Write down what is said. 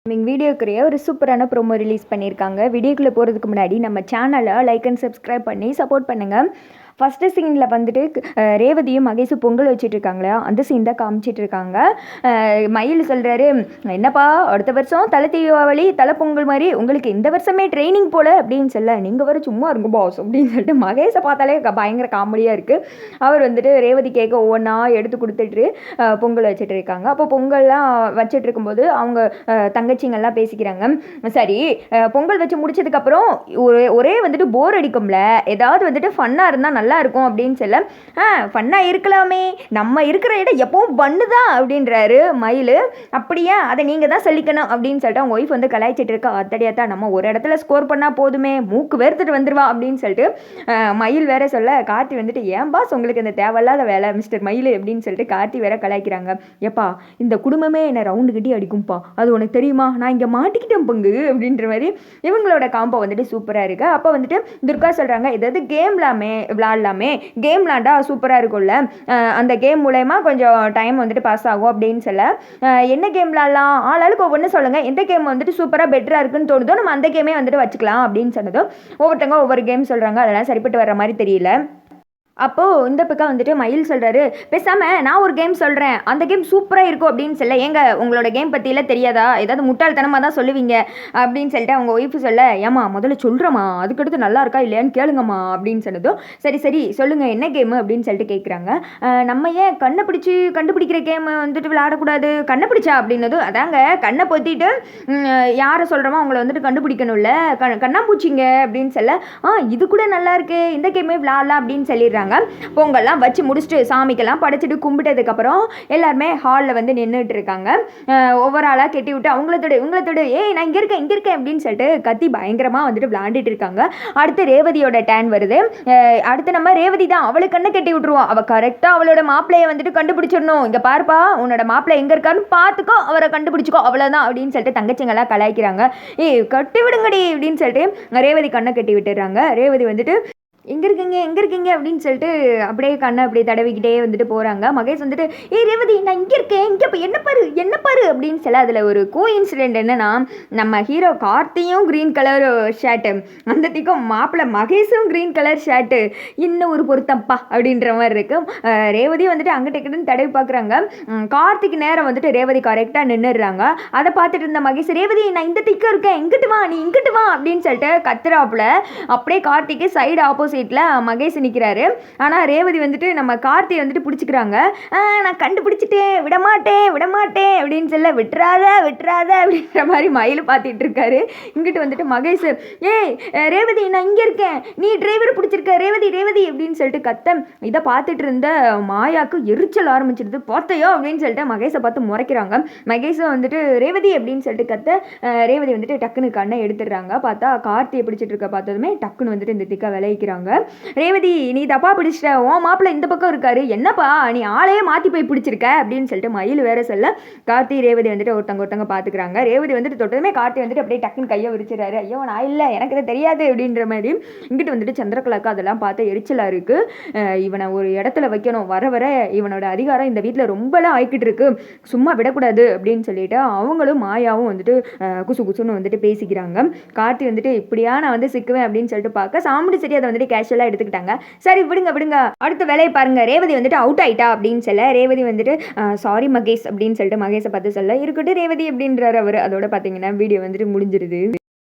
வீடியோக்குரிய ஒரு சூப்பரான promo release பண்ணியிருக்காங்க. வீடியோக்குள்ளே போகிறதுக்கு முன்னாடி நம்ம சேனலை லைக் அண்ட் சப்ஸ்கிரைப் பண்ணி சப்போர்ட் பண்ணுங்கள். ஃபஸ்ட்டு சீனில் வந்துட்டு ரேவதியும் மகேஷும் பொங்கல் வச்சுட்டு இருக்காங்களா, அந்த சீன் தான் காமிச்சிட்டு இருக்காங்க. மயில் சொல்கிறாரு, என்னப்பா அடுத்த வருஷம் தலை தீபாவளி தலை பொங்கல் மாதிரி உங்களுக்கு இந்த வருஷமே ட்ரைனிங் போல் அப்படின்னு சொல்ல, நீங்கள் வர சும்மா இருங்க பாஸ் அப்படின்னு சொல்லிட்டு மகேஷை பார்த்தாலே பயங்கர காமெடியாக இருக்குது. அவர் வந்துட்டு ரேவதி கேட்க ஒவ்வொன்றா எடுத்து கொடுத்துட்டு பொங்கல் வச்சுட்டு இருக்காங்க. அப்போ பொங்கல்லாம் வச்சுட்டு இருக்கும்போது அவங்க தங்கச்சிங்கெல்லாம் பேசிக்கிறாங்க. சரி, பொங்கல் வச்சு முடிச்சதுக்கப்புறம் ஒரே வந்துட்டு போர் அடிக்கும்ல, ஏதாவது வந்துட்டு ஃபன்னாக இருந்தால் நல்லா இருக்கும் அப்படின்னு சொல்ல, ஃபன்னாக இருக்கலாமே, நம்ம இருக்கிற இடம் எப்பவும் பண்ணு தான் அப்படின்றாரு மயில். அப்படியா, அதை நீங்கள் தான் சொல்லிக்கணும் அப்படின்னு சொல்லிட்டு அவங்க ஒய்ஃப் வந்து கலாய்ச்சிட்டு இருக்கா. அத்தடியாத்தான் நம்ம ஒரு இடத்துல ஸ்கோர் பண்ணால் போதுமே, மூக்கு வேர்த்துட்டு வந்துடுவா அப்படின்னு சொல்லிட்டு மயில் வேற சொல்ல, கார்த்தி வந்துட்டு ஏன் பாஸ் உங்களுக்கு இந்த தேவையில்லாத வேலை மிஸ்டர் மயில் அப்படின்னு சொல்லிட்டு கார்த்தி வேற கலாய்க்கிறாங்க. எப்பா இந்த குடும்பமே என்னை ரவுண்டு கட்டி அடிக்கும்பா, அது உனக்கு தெரியுமா, நான் இங்கே மாட்டிக்கிட்டேன் பங்கு அப்படின்ற மாதிரி இவங்களோட காம்போ வந்துட்டு சூப்பராக இருக்குது. அப்போ வந்துட்டு துர்கா சொல்கிறாங்க, ஏதாவது கேம் விளாட்லாமே, கேம் விளாண்டா சூப்பராக இருக்கும்ல, அந்த கேம் மூலயமா கொஞ்சம் டைம் வந்துட்டு பாஸ் ஆகும் அப்படின்னு சொல்ல, என்ன கேம் விளாட்லாம், ஆளாளுக்கு ஒவ்வொன்று சொல்லுங்கள், எந்த கேம் வந்துட்டு சூப்பராக பெட்டராக இருக்குன்னு தோணுதோ நம்ம அந்த கேமே வந்துட்டு வச்சுக்கலாம் அப்படின்னு சொன்னதும் ஒவ்வொருத்தவங்க ஒவ்வொரு கேம் சொல்கிறாங்க. அதெல்லாம் சரிப்பட்டு வர மாதிரி தெரியல. அப்போது இந்த பக்கம் வந்துட்டு மயில் சொல்கிறாரு, பேசாமல் நான் ஒரு கேம் சொல்கிறேன், அந்த கேம் சூப்பராக இருக்கும் அப்படின்னு சொல்ல, ஏங்க உங்களோட கேம் பற்றியெல்லாம் தெரியாதா, ஏதாவது முட்டாள்தனமாக தான் சொல்லுவீங்க அப்படின்னு சொல்லிட்டு அவங்க ஒய்ஃபு சொல்ல, ஏம்மா முதல்ல சொல்கிறேம்மா, அதுக்கடுத்து நல்லா இருக்கா இல்லையான்னு கேளுங்கம்மா அப்படின்னு சொன்னதும், சரி சரி சொல்லுங்கள் என்ன கேமு அப்படின்னு சொல்லிட்டு கேட்குறாங்க. நம்ம ஏன் கண்டுபிடிக்கிற கேம் வந்துட்டு விளையாடக்கூடாது, கண்டுபிடிச்சா அப்படின்னதும், அதாங்க கண்ணை பொத்திட்டு யாரை சொல்கிறோமோ அவங்கள வந்துட்டு கண்டுபிடிக்கணும்ல, கண்ணாம்பூச்சிங்க அப்படின்னு சொல்ல, இது கூட நல்லா இருக்கு, இந்த கேமே விளையாடலாம் அப்படின்னு சொல்லிடுறாங்க. பொங்கல்லாம் வச்சு முடிச்சுட்டு சாமிக்கெல்லாம் படைச்சிட்டு கும்பிட்டதுக்கப்புறம் எல்லாருமே ஹாலில் வந்து நின்றுட்டு இருக்காங்க. ஒவ்வொரு ஆளாக கெட்டி விட்டு உங்களத்தோடு ஏய் நான் இங்கே இருக்கேன் அப்படின்னு சொல்லிட்டு கத்தி பயங்கரமாக வந்துட்டு விளையாண்டுட்டு இருக்காங்க. அடுத்து ரேவதியோட டேன் வருது. அடுத்து நம்ம ரேவதி தான், அவளுக்கு கண்ணை கட்டி விட்டுருவோம், அவள் கரெக்டாக அவளோட மாப்பிள்ளையை வந்துட்டு கண்டுபிடிச்சிடணும், இங்கே பாருப்பா உன்னோட மாப்பிள்ளை எங்கே இருக்கான்னு பார்த்துக்கோ, அவரை கண்டுபிடிச்சிக்கோ அவ்வளோதான் அப்படின்னு சொல்லிட்டு தங்கச்சிங்கெல்லாம் கலாய்க்கிறாங்க. கட்டி விடுங்கடி அப்படின்னு சொல்லிட்டு ரேவதி கண்ணை கட்டி விட்டுறாங்க. ரேவதி வந்துட்டு எங்கே இருக்கீங்க அப்படின்னு சொல்லிட்டு அப்படியே கண்ணை அப்படியே தடவிக்கிட்டே வந்துட்டு போகிறாங்க. மகேஷ் வந்துட்டு ரேவதி நான் இங்கே இருக்கேன், இங்கே இப்போ என்ன பாரு அப்படின்னு சொல்ல, அதில் ஒரு இன்சிடென்ட் என்னென்னா, நம்ம ஹீரோ கார்த்தியும் க்ரீன் கலர் ஷர்ட்டு, அந்த திக்கும் மாப்பிள்ளை மகேஷும் க்ரீன் கலர் ஷர்ட்டு, இன்னும் ஒரு பொருத்தம்ப்பா அப்படின்ற மாதிரி இருக்குது. ரேவதி வந்துட்டு அங்கிட்ட கிட்டன்னு தடவி பார்க்குறாங்க. கார்த்திக்கு நேரம் வந்துட்டு ரேவதி கரெக்டாக நின்றுடுறாங்க. அதை பார்த்துட்டு இருந்த மகேஷ், ரேவதி நான் இந்த திக்கம் இருக்கேன், இங்கிட்டு வா நீ இங்கிட்டு வா அப்படின்னு சொல்லிட்டு கத்துறாப்புல. அப்படியே கார்த்திக்கு சைடு ஆப்போசிட்டில் மகேஷ் நிற்கிறாரு. ஆனால் ரேவதி வந்துட்டு நம்ம கார்த்தியை வந்துட்டு பிடிச்சிக்கிறாங்க. நான் கண்டுபிடிச்சிட்டேன், விடமாட்டேன் அப்படின்னு சொல்ல, விட்டுறாத அப்படின்ற மாதிரி மயில் பார்த்துட்டு இருக்காரு. இங்கிட்டு வந்துட்டு மகேஷ், ரேவதி நான் இங்கே இருக்கேன், நீ டிரைவர் பிடிச்சிருக்க ரேவதி அப்படின்னு சொல்லிட்டு கத்த. இதை பார்த்துட்டு இருந்த மாயாவுக்கு எரிச்சல் ஆரம்பிச்சிருது. பார்த்தையோ அப்படின்னு சொல்லிட்டு மகேஷை பார்த்து முறைக்கிறாங்க. மகேஷும் வந்துட்டு ரேவதி அப்படின்னு சொல்லிட்டு கத்த. ரேவதி வந்துட்டு டக்குன்னு கண்ணை எடுத்துடுறாங்க. பார்த்தா கார்த்தியை பிடிச்சிட்டு இருக்க பார்த்ததுமே டக்குன்னு வந்துட்டு இந்த திக்கா விளைவிக்கிறாங்க. ரேவதி நீ தப்பா பிடிச்சிட்ட, உன் மாப்பிள்ள இந்த பக்கம் இருக்காரு, என்னப்பா நீ ஆளையே மாற்றி போய் பிடிச்சிருக்க அப்படின்னு சொல்லிட்டு மயில் வேற சொல்ல, கார்த்தி ரேவதி வந்துட்டு ஒருத்தங்க பார்த்துக்கிறாங்க. ரேவதி வந்துட்டு தொட்டதுமே கார்த்தி வந்துட்டு அப்படியே டக்குன்னு கையை விரிச்சிடறாரு. ஐயோ நான் இல்லை, எனக்கு இது தெரியாது அப்படின்ற மாதிரி. இங்கிட்டு வந்துட்டு சந்திரகலாக்கு அதெல்லாம் பார்த்து எரிச்சலாக இருக்குது. இவனை ஒரு இடத்துல வைக்கணும், வர இவனோட அதிகாரம் இந்த வீட்டில் ரொம்பலாம் ஆயிக்கிட்டு இருக்கு, சும்மா விடக்கூடாது அப்படின்னு சொல்லிட்டு அவங்களும் மாயாவும் வந்துட்டு குசுன்னு வந்துட்டு பேசிக்கிறாங்க. கார்த்தி வந்துட்டு இப்படியா நான் வந்து சிக்குவேன் அப்படின்னு சொல்லிட்டு பார்க்க, சாமுடி சரி அதை வந்துட்டு கேஷுவலாக எடுத்துக்கிட்டாங்க. சரி விடுங்க அடுத்த வேலையை பாருங்க, ரேவதி வந்துட்டு அவுட் ஆயிட்டா அப்படின்னு சொல்ல, ரேவதி வந்துட்டு சாரி மகேஷ் அப்படின்னு சொல்லிட்டு மகேஷை பார்த்து சொல்ல, இருக்கட்டும் ரேவதி அப்படின்றாரு அவர். அதோட பார்த்தீங்கன்னா வீடியோ வந்துட்டு முடிஞ்சிருது.